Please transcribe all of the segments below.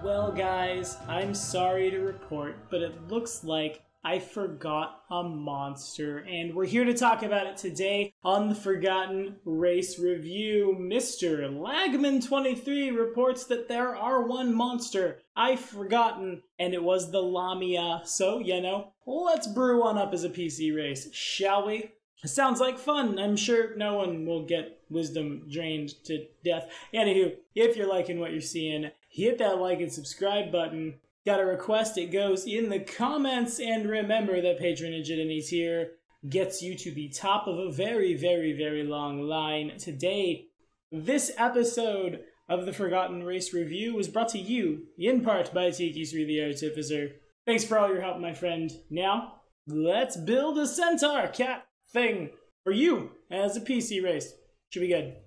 Well guys, I'm sorry to report, but it looks like I forgot a monster, and we're here to talk about it today on the Forgotten Race Review. Mr. Lagman23 reports that there are one monster I've forgotten, and it was the Lamia. So, let's brew one up as a PC race, shall we? Sounds like fun. I'm sure no one will get wisdom drained to death. Anywho, if you're liking what you're seeing, hit that like and subscribe button. Got a request, it goes in the comments, and remember that patronage at any tier gets you to the top of a very, very, very long line. Today, this episode of the Forgotten Race Review was brought to you, in part, by Tiki3 the Artificer. Thanks for all your help, my friend. Now, let's build a centaur cat thing for you as a PC race. Should be good.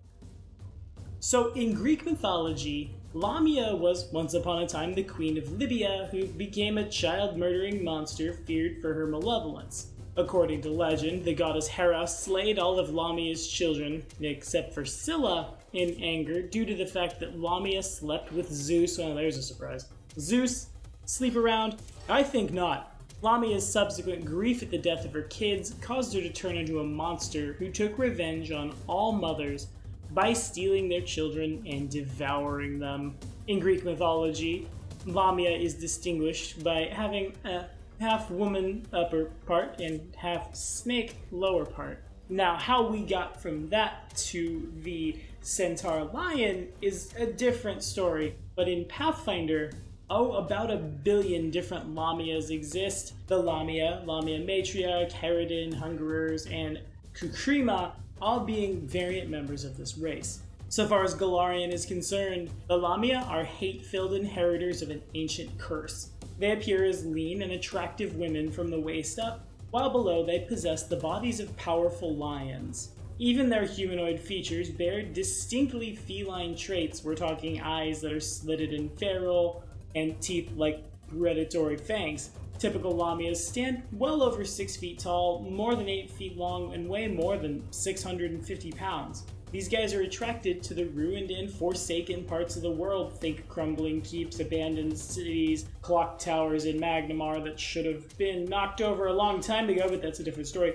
So, in Greek mythology, Lamia was once upon a time the queen of Libya, who became a child-murdering monster feared for her malevolence. According to legend, the goddess Hera slayed all of Lamia's children, except for Scylla, in anger due to the fact that Lamia slept with Zeus. Well, there's a surprise. Zeus? Sleep around? I think not. Lamia's subsequent grief at the death of her kids caused her to turn into a monster who took revenge on all mothers by stealing their children and devouring them. In Greek mythology, Lamia is distinguished by having a half-woman upper part and half-snake lower part. Now, how we got from that to the centaur lion is a different story, but in Pathfinder, about 1 billion different Lamias exist. The Lamia, Lamia Matriarch, Herodin, Hungerers, and Kukrima, all being variant members of this race. So far as Galarian is concerned, the Lamia are hate-filled inheritors of an ancient curse. They appear as lean and attractive women from the waist up, while below they possess the bodies of powerful lions. Even their humanoid features bear distinctly feline traits. We're talking eyes that are slitted and feral, and teeth like predatory fangs. Typical Lamias stand well over 6 feet tall, more than 8 feet long, and weigh more than 650 pounds. These guys are attracted to the ruined and forsaken parts of the world. Think crumbling keeps, abandoned cities, clock towers in Magnamar that should have been knocked over a long time ago, but that's a different story.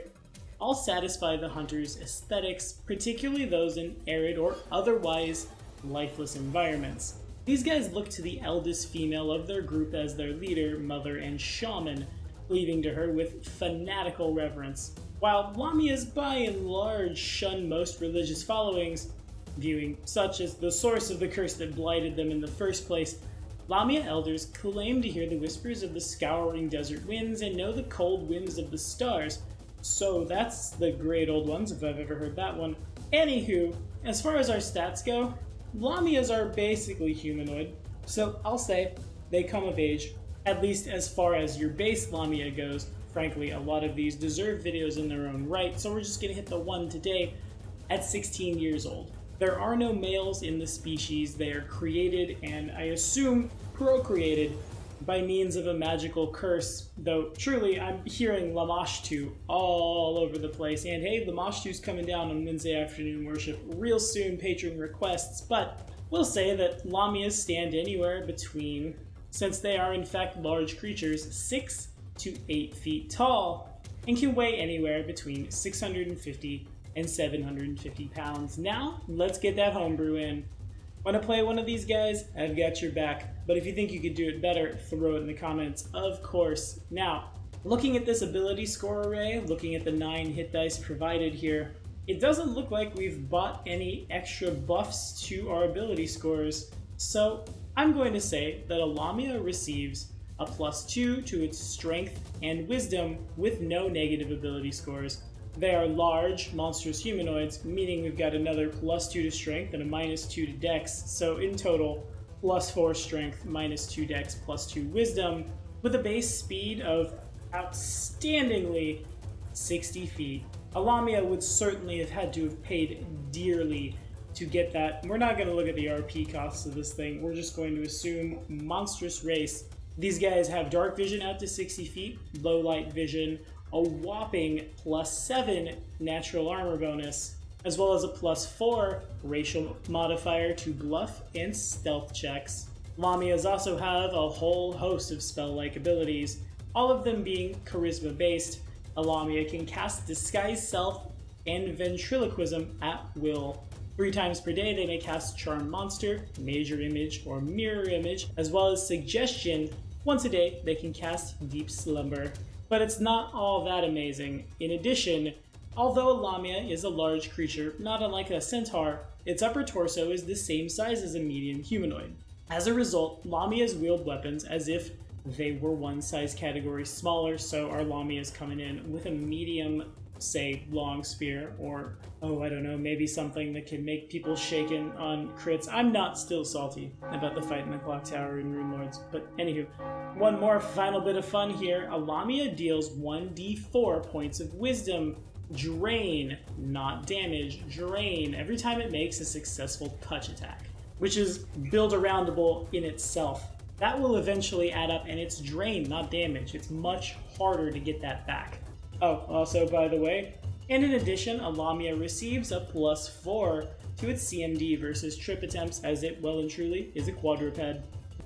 All satisfy the hunter's aesthetics, particularly those in arid or otherwise lifeless environments. These guys look to the eldest female of their group as their leader, mother, and shaman, cleaving to her with fanatical reverence. While Lamias by and large shun most religious followings, viewing such as the source of the curse that blighted them in the first place, Lamia elders claim to hear the whispers of the scouring desert winds and know the cold winds of the stars. So that's the great old ones, if I've ever heard that one. Anywho, as far as our stats go, Lamias are basically humanoid, so I'll say they come of age, at least as far as your base Lamia goes. Frankly, a lot of these deserve videos in their own right, so we're just gonna hit the one today at 16 years old. There are no males in the species. They are created, and I assume procreated, by means of a magical curse, though truly I'm hearing Lamashtu all over the place. And hey, Lamashtu's coming down on Wednesday afternoon worship real soon, patron requests, but we'll say that Lamias stand anywhere between, since they are in fact large creatures, 6 to 8 feet tall, and can weigh anywhere between 650 and 750 pounds. Now, let's get that homebrew in. Want to play one of these guys? I've got your back. But if you think you could do it better, throw it in the comments, of course. Now, looking at this ability score array, looking at the 9 hit dice provided here, it doesn't look like we've bought any extra buffs to our ability scores. So I'm going to say that a Lamia receives a +2 to its strength and wisdom with no negative ability scores. They are large, monstrous humanoids, meaning we've got another +2 to strength and a -2 to dex, so in total, +4 strength, -2 dex, +2 wisdom, with a base speed of outstandingly 60 feet. A Lamia would certainly have had to have paid dearly to get that. We're not going to look at the RP costs of this thing, we're just going to assume monstrous race. These guys have dark vision out to 60 feet, low light vision, a whopping +7 natural armor bonus, as well as a +4 racial modifier to bluff and stealth checks. Lamias also have a whole host of spell-like abilities, all of them being charisma-based. A Lamia can cast Disguise Self and Ventriloquism at will. 3 times per day they may cast Charm Monster, Major Image, or Mirror Image, as well as Suggestion. Once a day they can cast Deep Slumber. But it's not all that amazing. In addition, although a Lamia is a large creature, not unlike a centaur, its upper torso is the same size as a medium humanoid. As a result, Lamias wield weapons as if they were one size category smaller, so our Lamia's coming in with a medium, say, long spear, or, oh, I don't know, maybe something that can make people shaken on crits. I'm not still salty about the fight in the Clock Tower and Rune Lords, but anywho. One more final bit of fun here. A Lamia deals 1d4 points of wisdom. Drain, not damage, drain, every time it makes a successful touch attack, which is build-aroundable in itself. That will eventually add up, and it's drain, not damage. It's much harder to get that back. Oh, also, by the way, and in addition, a Lamia receives a +4 to its CMD versus trip attempts, as it well and truly is a quadruped.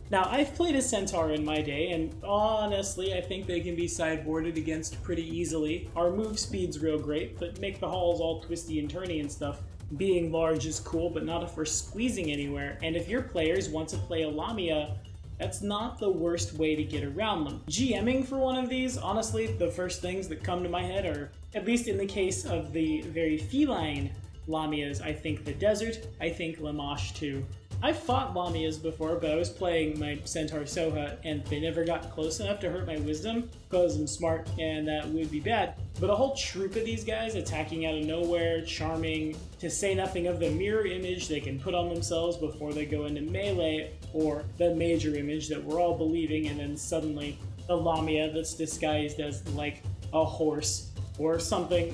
Now, I've played a centaur in my day, and honestly, I think they can be sideboarded against pretty easily. Our move speed's real great, but make the halls all twisty and turny and stuff. Being large is cool, but not if we're squeezing anywhere, and if your players want to play a Lamia, that's not the worst way to get around them. GMing for one of these, honestly, the first things that come to my head are, at least in the case of the very feline Lamias, I think the desert, I think Lamash too. I've fought Lamias before, but I was playing my Centaur Soha, and they never got close enough to hurt my wisdom, because I'm smart, and that would be bad. But a whole troop of these guys attacking out of nowhere, charming, to say nothing of the mirror image they can put on themselves before they go into melee, or the major image that we're all believing, and then suddenly the Lamia that's disguised as, like, a horse, or something,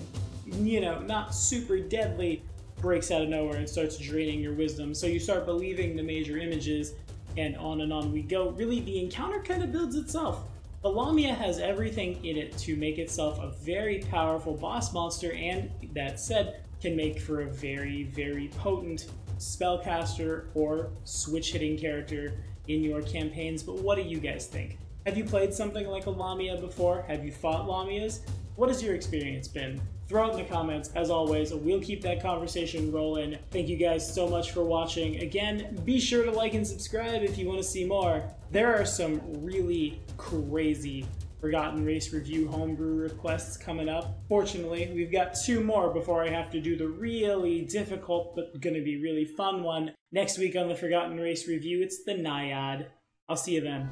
you know, not super deadly, breaks out of nowhere and starts draining your wisdom. So you start believing the major images, and on we go. Really, the encounter kind of builds itself. The Lamia has everything in it to make itself a very powerful boss monster, and that said, can make for a very, very potent spellcaster or switch-hitting character in your campaigns. But what do you guys think? Have you played something like a Lamia before? Have you fought Lamias? What has your experience been? Throw it in the comments. As always, we'll keep that conversation rolling. Thank you guys so much for watching. Again, be sure to like and subscribe if you want to see more. There are some really crazy Forgotten Race Review homebrew requests coming up. Fortunately, we've got 2 more before I have to do the really difficult but gonna be really fun one. Next week on the Forgotten Race Review, it's the Naiad. I'll see you then.